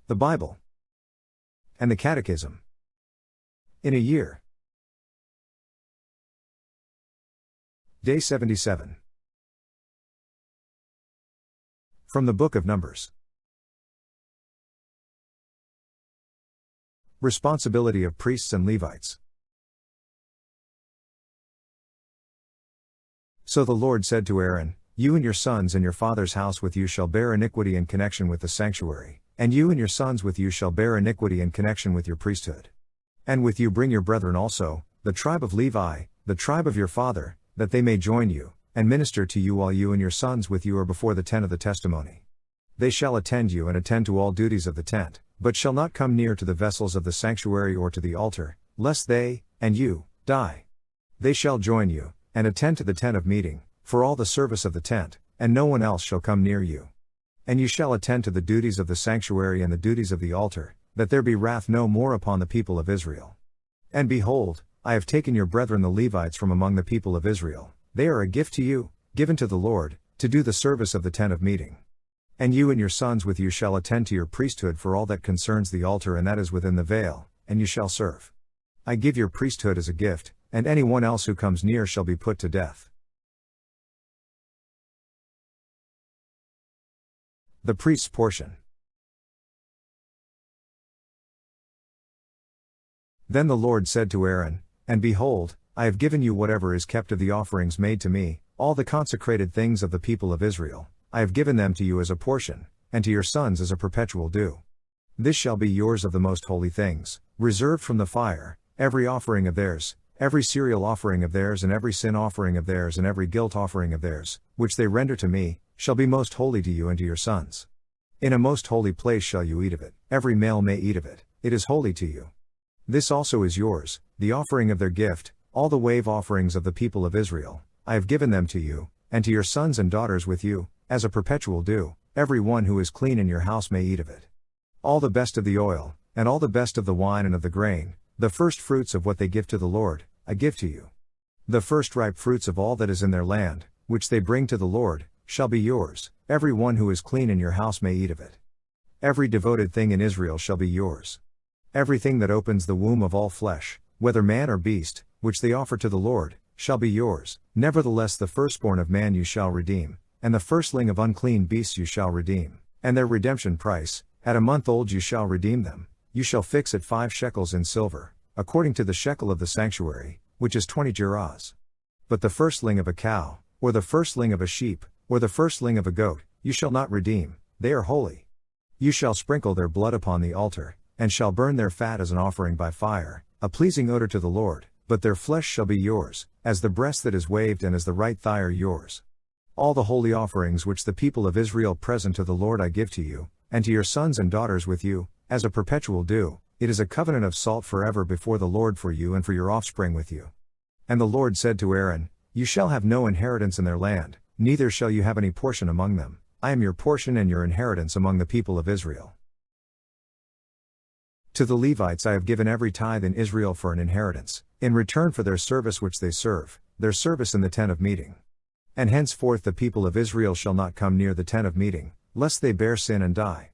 the Bible, and the Catechism. In a year. Day 77. From the Book of Numbers. Responsibility of priests and Levites. So the Lord said to Aaron, "You and your sons and your father's house with you shall bear iniquity in connection with the sanctuary, and you and your sons with you shall bear iniquity in connection with your priesthood. And with you bring your brethren also, the tribe of Levi, the tribe of your father, that they may join you, and minister to you while you and your sons with you are before the tent of the testimony. They shall attend you and attend to all duties of the tent, but shall not come near to the vessels of the sanctuary or to the altar, lest they, and you, die. They shall join you, and attend to the tent of meeting, for all the service of the tent, and no one else shall come near you. And you shall attend to the duties of the sanctuary and the duties of the altar, that there be wrath no more upon the people of Israel. And behold, I have taken your brethren the Levites from among the people of Israel, they are a gift to you, given to the Lord, to do the service of the tent of meeting. And you and your sons with you shall attend to your priesthood for all that concerns the altar and that is within the veil, and you shall serve. I give your priesthood as a gift, and any one else who comes near shall be put to death." The priest's portion. Then the Lord said to Aaron, "And behold, I have given you whatever is kept of the offerings made to me, all the consecrated things of the people of Israel, I have given them to you as a portion, and to your sons as a perpetual due. This shall be yours of the most holy things, reserved from the fire, every offering of theirs, every cereal offering of theirs and every sin offering of theirs and every guilt offering of theirs, which they render to me, shall be most holy to you and to your sons. In a most holy place shall you eat of it, every male may eat of it, it is holy to you. This also is yours, the offering of their gift, all the wave offerings of the people of Israel, I have given them to you, and to your sons and daughters with you, as a perpetual due, every one who is clean in your house may eat of it. All the best of the oil, and all the best of the wine and of the grain, the first fruits of what they give to the Lord, I give to you. The first ripe fruits of all that is in their land, which they bring to the Lord, shall be yours, every one who is clean in your house may eat of it. Every devoted thing in Israel shall be yours. Everything that opens the womb of all flesh, whether man or beast, which they offer to the Lord, shall be yours. Nevertheless the firstborn of man you shall redeem, and the firstling of unclean beasts you shall redeem, and their redemption price, at a month old you shall redeem them, you shall fix at 5 shekels in silver, according to the shekel of the sanctuary, which is 20 gerahs. But the firstling of a cow, or the firstling of a sheep, or the firstling of a goat, you shall not redeem, they are holy. You shall sprinkle their blood upon the altar, and shall burn their fat as an offering by fire, a pleasing odor to the Lord, but their flesh shall be yours, as the breast that is waved and as the right thigh are yours. All the holy offerings which the people of Israel present to the Lord I give to you, and to your sons and daughters with you, as a perpetual due, it is a covenant of salt forever before the Lord for you and for your offspring with you." And the Lord said to Aaron, "You shall have no inheritance in their land, neither shall you have any portion among them, I am your portion and your inheritance among the people of Israel. To the Levites I have given every tithe in Israel for an inheritance, in return for their service which they serve, their service in the tent of meeting. And henceforth the people of Israel shall not come near the tent of meeting, lest they bear sin and die.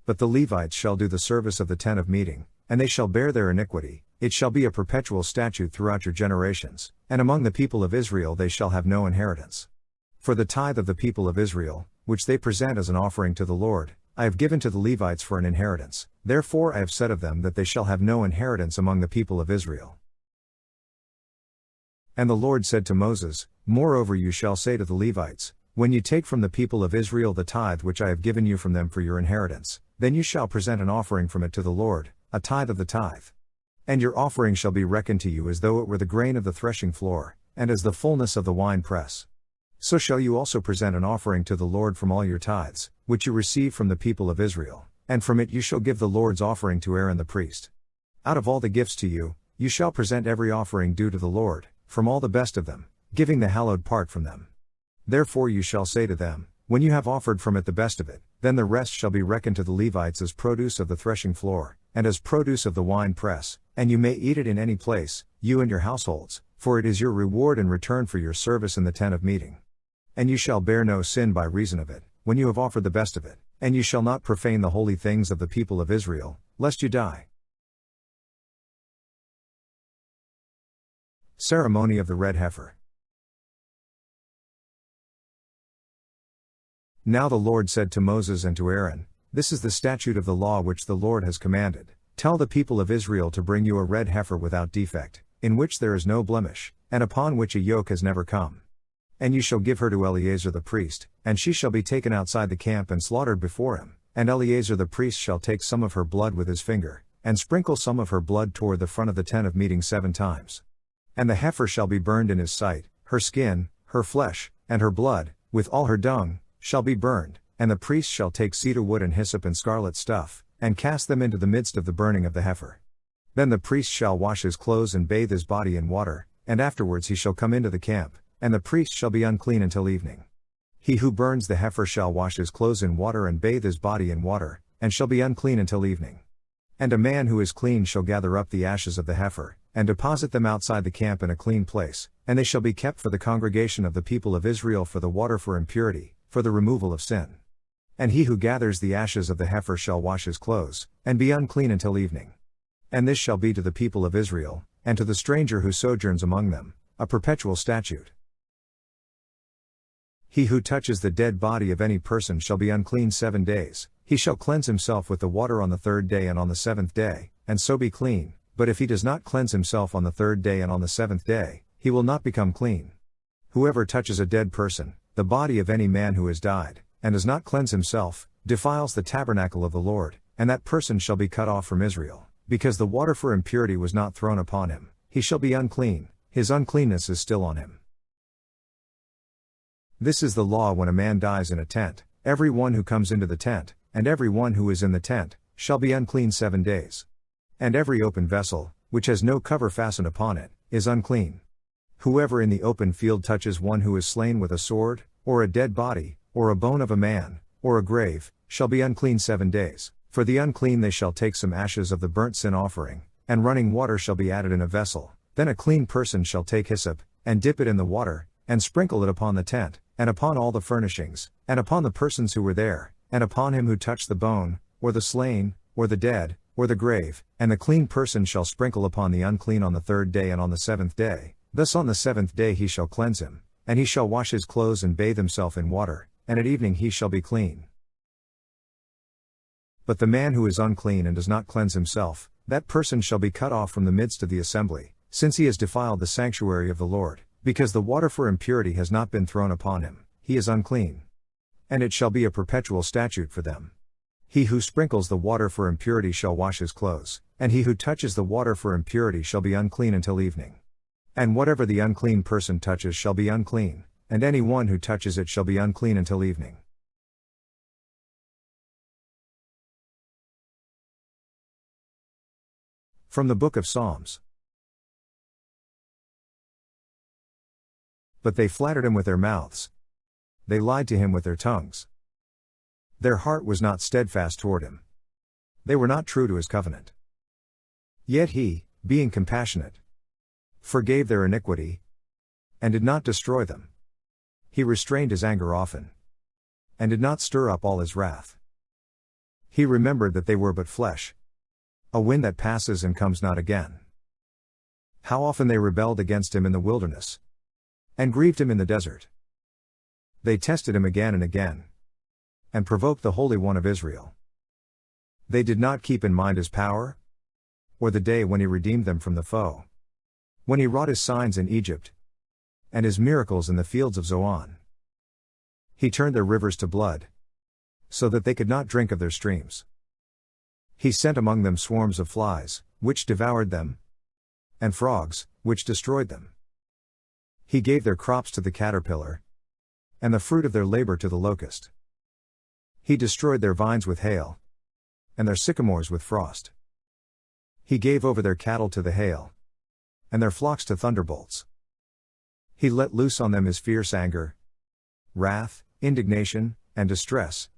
But the Levites shall do the service of the tent of meeting, and they shall bear their iniquity, it shall be a perpetual statute throughout your generations, and among the people of Israel they shall have no inheritance. For the tithe of the people of Israel, which they present as an offering to the Lord, I have given to the Levites for an inheritance, therefore I have said of them that they shall have no inheritance among the people of Israel." And the Lord said to Moses, "Moreover you shall say to the Levites, when you take from the people of Israel the tithe which I have given you from them for your inheritance, then you shall present an offering from it to the Lord, a tithe of the tithe. And your offering shall be reckoned to you as though it were the grain of the threshing floor, and as the fullness of the wine press. So shall you also present an offering to the Lord from all your tithes, which you receive from the people of Israel, and from it you shall give the Lord's offering to Aaron the priest. Out of all the gifts to you, you shall present every offering due to the Lord, from all the best of them, giving the hallowed part from them. Therefore you shall say to them, when you have offered from it the best of it, then the rest shall be reckoned to the Levites as produce of the threshing floor, and as produce of the wine press, and you may eat it in any place, you and your households, for it is your reward in return for your service in the tent of meeting. And you shall bear no sin by reason of it, when you have offered the best of it, And you shall not profane the holy things of the people of Israel, lest you die. Ceremony of the red heifer. Now the Lord said to Moses and to Aaron, This is the statute of the law which the Lord has commanded. Tell the people of Israel to bring you a red heifer without defect, in which there is no blemish, and upon which a yoke has never come. And you shall give her to Eleazar the priest, and she shall be taken outside the camp and slaughtered before him. And Eleazar the priest shall take some of her blood with his finger, and sprinkle some of her blood toward the front of the tent of meeting 7 times. And the heifer shall be burned in his sight, her skin, her flesh, and her blood, with all her dung, shall be burned, and the priest shall take cedar wood and hyssop and scarlet stuff, and cast them into the midst of the burning of the heifer. Then the priest shall wash his clothes and bathe his body in water, and afterwards he shall come into the camp, and the priest shall be unclean until evening. He who burns the heifer shall wash his clothes in water and bathe his body in water, and shall be unclean until evening. And a man who is clean shall gather up the ashes of the heifer, and deposit them outside the camp in a clean place, and they shall be kept for the congregation of the people of Israel for the water for impurity, for the removal of sin. And he who gathers the ashes of the heifer shall wash his clothes, and be unclean until evening. And this shall be to the people of Israel, and to the stranger who sojourns among them, a perpetual statute. He who touches the dead body of any person shall be unclean 7 days, he shall cleanse himself with the water on the 3rd day and on the 7th day, and so be clean, but if he does not cleanse himself on the 3rd day and on the 7th day, he will not become clean. Whoever touches a dead person, the body of any man who has died, and does not cleanse himself, defiles the tabernacle of the Lord, and that person shall be cut off from Israel, because the water for impurity was not thrown upon him, he shall be unclean, his uncleanness is still on him. This is the law when a man dies in a tent, every one who comes into the tent, and every one who is in the tent, shall be unclean 7 days. And every open vessel, which has no cover fastened upon it, is unclean. Whoever in the open field touches one who is slain with a sword, or a dead body, or a bone of a man, or a grave, shall be unclean 7 days. For the unclean they shall take some ashes of the burnt sin offering, and running water shall be added in a vessel. Then a clean person shall take hyssop, and dip it in the water, and sprinkle it upon the tent, and upon all the furnishings, and upon the persons who were there, and upon him who touched the bone, or the slain, or the dead, or the grave, and the clean person shall sprinkle upon the unclean on the 3rd day and on the 7th day. Thus on the 7th day he shall cleanse him, and he shall wash his clothes and bathe himself in water, and at evening he shall be clean. But the man who is unclean and does not cleanse himself, that person shall be cut off from the midst of the assembly, since he has defiled the sanctuary of the Lord, because the water for impurity has not been thrown upon him, he is unclean. And it shall be a perpetual statute for them. He who sprinkles the water for impurity shall wash his clothes, and he who touches the water for impurity shall be unclean until evening. And whatever the unclean person touches shall be unclean, and any one who touches it shall be unclean until evening. From the Book of Psalms. But they flattered him with their mouths. They lied to him with their tongues. Their heart was not steadfast toward him. They were not true to his covenant. Yet he, being compassionate, forgave their iniquity, and did not destroy them. He restrained his anger often, and did not stir up all his wrath. He remembered that they were but flesh, a wind that passes and comes not again. How often they rebelled against him in the wilderness, and grieved him in the desert. They tested him again and again, and provoked the Holy One of Israel. They did not keep in mind his power, or the day when he redeemed them from the foe, when he wrought his signs in Egypt, and his miracles in the fields of Zoan. He turned their rivers to blood, so that they could not drink of their streams. He sent among them swarms of flies, which devoured them, and frogs, which destroyed them. He gave their crops to the caterpillar, and the fruit of their labor to the locust. He destroyed their vines with hail, and their sycamores with frost. He gave over their cattle to the hail, and their flocks to thunderbolts. He let loose on them his fierce anger, wrath, indignation, and distress,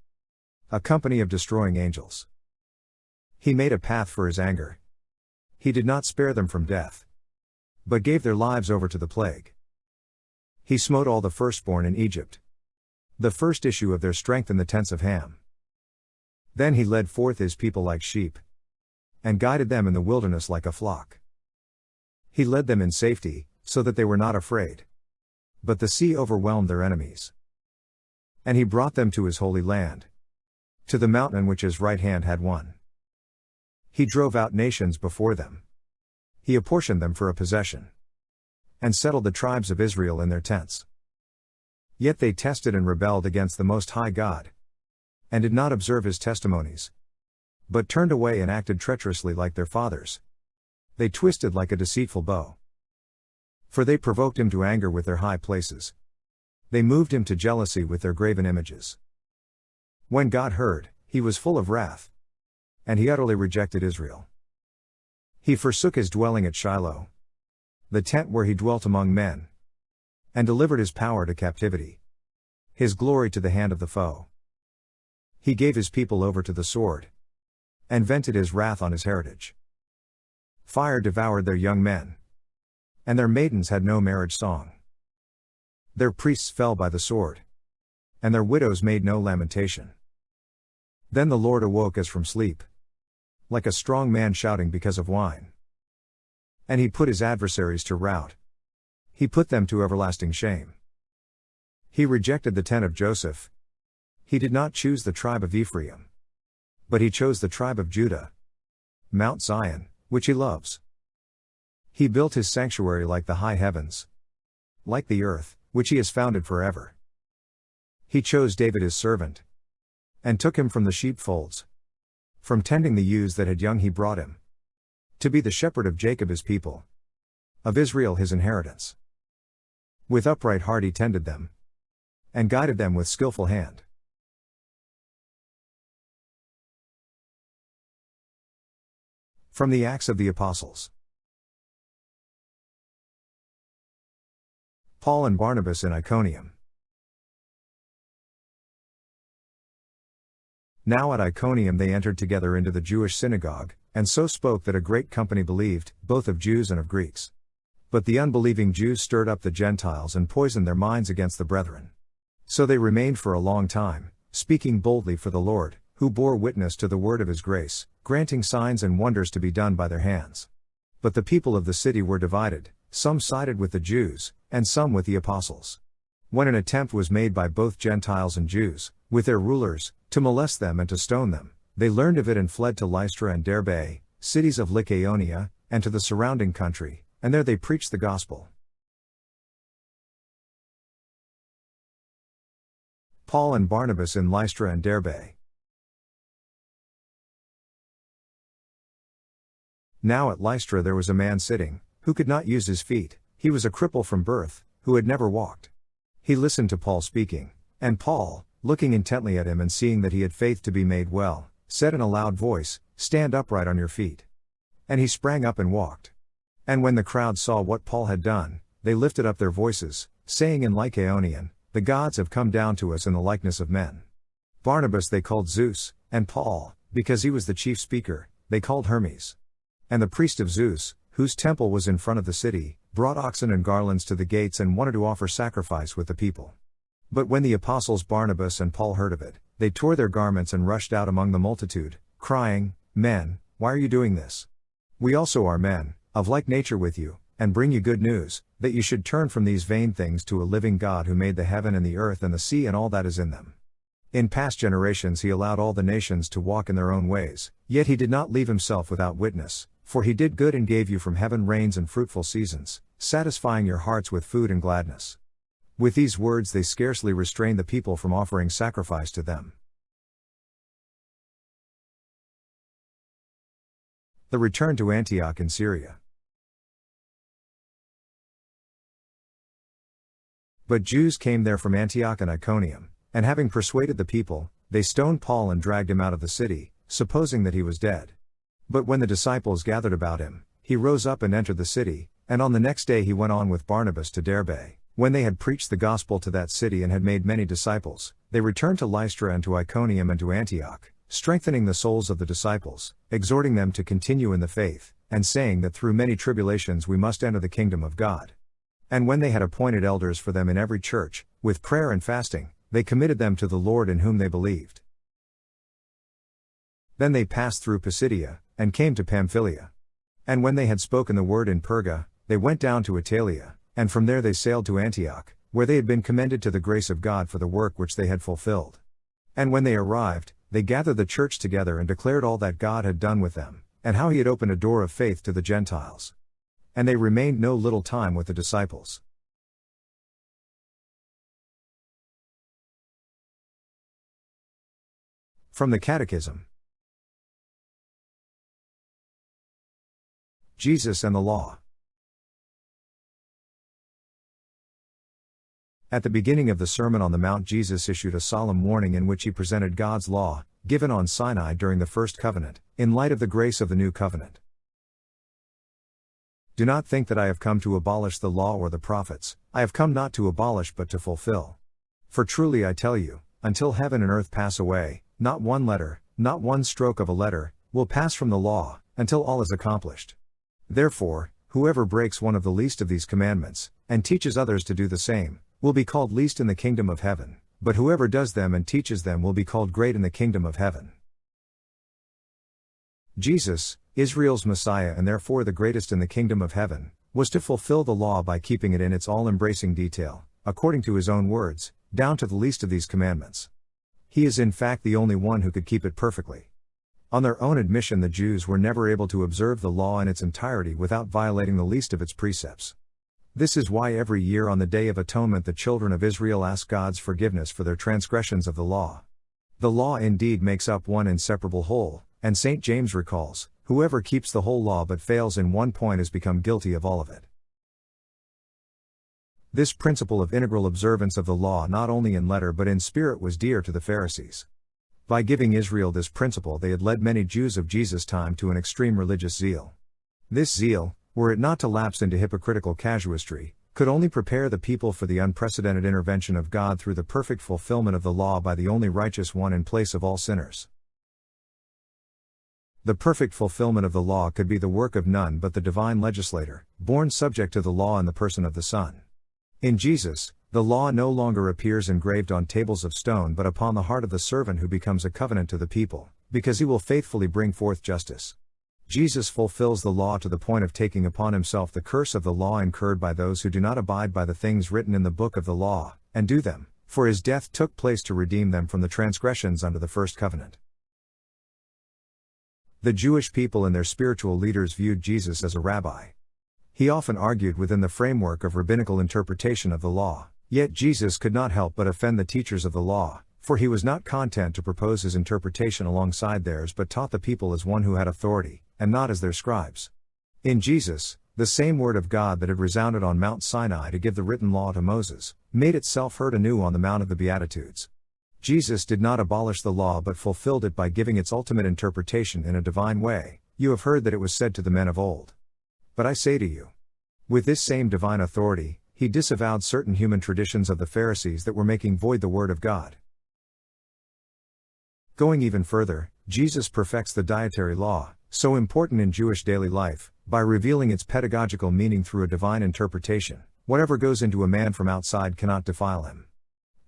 a company of destroying angels. He made a path for his anger. He did not spare them from death, but gave their lives over to the plague. He smote all the firstborn in Egypt, the first issue of their strength in the tents of Ham. Then he led forth his people like sheep, and guided them in the wilderness like a flock. He led them in safety, so that they were not afraid. But the sea overwhelmed their enemies. And he brought them to his holy land, to the mountain which his right hand had won. He drove out nations before them. He apportioned them for a possession, and settled the tribes of Israel in their tents. Yet they tested and rebelled against the Most High God, and did not observe his testimonies, but turned away and acted treacherously like their fathers. They twisted like a deceitful bow. For they provoked him to anger with their high places. They moved him to jealousy with their graven images. When God heard, he was full of wrath, and he utterly rejected Israel. He forsook his dwelling at Shiloh, the tent where he dwelt among men, and delivered his power to captivity, his glory to the hand of the foe. He gave his people over to the sword, and vented his wrath on his heritage. Fire devoured their young men, and their maidens had no marriage song. Their priests fell by the sword, and their widows made no lamentation. Then the Lord awoke as from sleep, like a strong man shouting because of wine. And he put his adversaries to rout. He put them to everlasting shame. He rejected the tent of Joseph. He did not choose the tribe of Ephraim, but he chose the tribe of Judah, Mount Zion, which he loves. He built his sanctuary like the high heavens, like the earth, which he has founded forever. He chose David his servant, and took him from the sheepfolds. From tending the ewes that had young he brought him, to be the shepherd of Jacob his people, of Israel his inheritance. With upright heart he tended them, and guided them with skillful hand. From the Acts of the Apostles. Paul and Barnabas in Iconium. Now at Iconium they entered together into the Jewish synagogue, and so spoke that a great company believed, both of Jews and of Greeks. But the unbelieving Jews stirred up the Gentiles and poisoned their minds against the brethren. So they remained for a long time, speaking boldly for the Lord, who bore witness to the word of his grace, granting signs and wonders to be done by their hands. But the people of the city were divided, some sided with the Jews, and some with the apostles. When an attempt was made by both Gentiles and Jews, with their rulers, to molest them and to stone them, they learned of it and fled to Lystra and Derbe, cities of Lycaonia, and to the surrounding country, and there they preached the gospel. Paul and Barnabas in Lystra and Derbe. Now at Lystra there was a man sitting, who could not use his feet. He was a cripple from birth, who had never walked. He listened to Paul speaking, and Paul, looking intently at him and seeing that he had faith to be made well, said in a loud voice, "Stand upright on your feet." And he sprang up and walked. And when the crowd saw what Paul had done, they lifted up their voices, saying in Lycaonian, "The gods have come down to us in the likeness of men." Barnabas they called Zeus, and Paul, because he was the chief speaker, they called Hermes. And the priest of Zeus, whose temple was in front of the city, brought oxen and garlands to the gates and wanted to offer sacrifice with the people. But when the apostles Barnabas and Paul heard of it, they tore their garments and rushed out among the multitude, crying, "Men, why are you doing this? We also are men, of like nature with you, and bring you good news, that you should turn from these vain things to a living God who made the heaven and the earth and the sea and all that is in them. In past generations he allowed all the nations to walk in their own ways, yet he did not leave himself without witness, for he did good and gave you from heaven rains and fruitful seasons, satisfying your hearts with food and gladness." With these words they scarcely restrained the people from offering sacrifice to them. The return to Antioch in Syria. But Jews came there from Antioch and Iconium, and having persuaded the people, they stoned Paul and dragged him out of the city, supposing that he was dead. But when the disciples gathered about him, he rose up and entered the city, and on the next day he went on with Barnabas to Derbe. When they had preached the gospel to that city and had made many disciples, they returned to Lystra and to Iconium and to Antioch, strengthening the souls of the disciples, exhorting them to continue in the faith, and saying that through many tribulations we must enter the kingdom of God. And when they had appointed elders for them in every church, with prayer and fasting, they committed them to the Lord in whom they believed. Then they passed through Pisidia, and came to Pamphylia. And when they had spoken the word in Perga, they went down to Italia, and from there they sailed to Antioch, where they had been commended to the grace of God for the work which they had fulfilled. And when they arrived, they gathered the church together and declared all that God had done with them, and how he had opened a door of faith to the Gentiles. And they remained no little time with the disciples. From the Catechism. Jesus and the Law. At the beginning of the Sermon on the Mount, Jesus issued a solemn warning in which he presented God's law, given on Sinai during the first covenant, in light of the grace of the new covenant. Do not think that I have come to abolish the law or the prophets. I have come not to abolish but to fulfill. For truly I tell you, until heaven and earth pass away, not one letter, not one stroke of a letter, will pass from the law, until all is accomplished. Therefore, whoever breaks one of the least of these commandments, and teaches others to do the same, will be called least in the kingdom of heaven, but whoever does them and teaches them will be called great in the kingdom of heaven. Jesus, Israel's Messiah and therefore the greatest in the kingdom of heaven, was to fulfill the law by keeping it in its all-embracing detail, according to his own words, down to the least of these commandments. He is in fact the only one who could keep it perfectly. On their own admission, the Jews were never able to observe the law in its entirety without violating the least of its precepts. This is why every year on the Day of Atonement the children of Israel ask God's forgiveness for their transgressions of the law. The law indeed makes up one inseparable whole, and St. James recalls, whoever keeps the whole law but fails in one point has become guilty of all of it. This principle of integral observance of the law not only in letter but in spirit was dear to the Pharisees. By giving Israel this principle they had led many Jews of Jesus' time to an extreme religious zeal. This zeal, were it not to lapse into hypocritical casuistry, could only prepare the people for the unprecedented intervention of God through the perfect fulfillment of the law by the only righteous one in place of all sinners. The perfect fulfillment of the law could be the work of none but the divine legislator, born subject to the law in the person of the Son. In Jesus, the law no longer appears engraved on tables of stone but upon the heart of the servant who becomes a covenant to the people, because he will faithfully bring forth justice. Jesus fulfills the law to the point of taking upon himself the curse of the law incurred by those who do not abide by the things written in the book of the law, and do them, for his death took place to redeem them from the transgressions under the first covenant. The Jewish people and their spiritual leaders viewed Jesus as a rabbi. He often argued within the framework of rabbinical interpretation of the law, yet Jesus could not help but offend the teachers of the law, for he was not content to propose his interpretation alongside theirs but taught the people as one who had authority, and not as their scribes. In Jesus, the same word of God that had resounded on Mount Sinai to give the written law to Moses, made itself heard anew on the Mount of the Beatitudes. Jesus did not abolish the law but fulfilled it by giving its ultimate interpretation in a divine way. You have heard that it was said to the men of old. But I say to you. With this same divine authority, he disavowed certain human traditions of the Pharisees that were making void the word of God. Going even further, Jesus perfects the dietary law, so important in Jewish daily life, by revealing its pedagogical meaning through a divine interpretation. Whatever goes into a man from outside cannot defile him.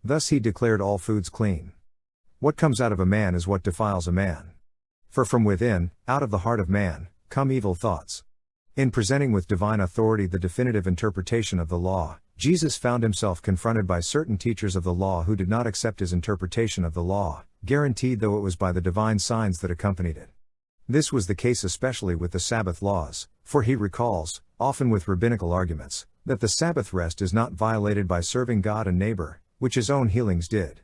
Thus he declared all foods clean. What comes out of a man is what defiles a man. For from within, out of the heart of man, come evil thoughts. In presenting with divine authority the definitive interpretation of the law, Jesus found himself confronted by certain teachers of the law who did not accept his interpretation of the law, guaranteed though it was by the divine signs that accompanied it. This was the case especially with the Sabbath laws, for he recalls, often with rabbinical arguments, that the Sabbath rest is not violated by serving God and neighbor, which his own healings did.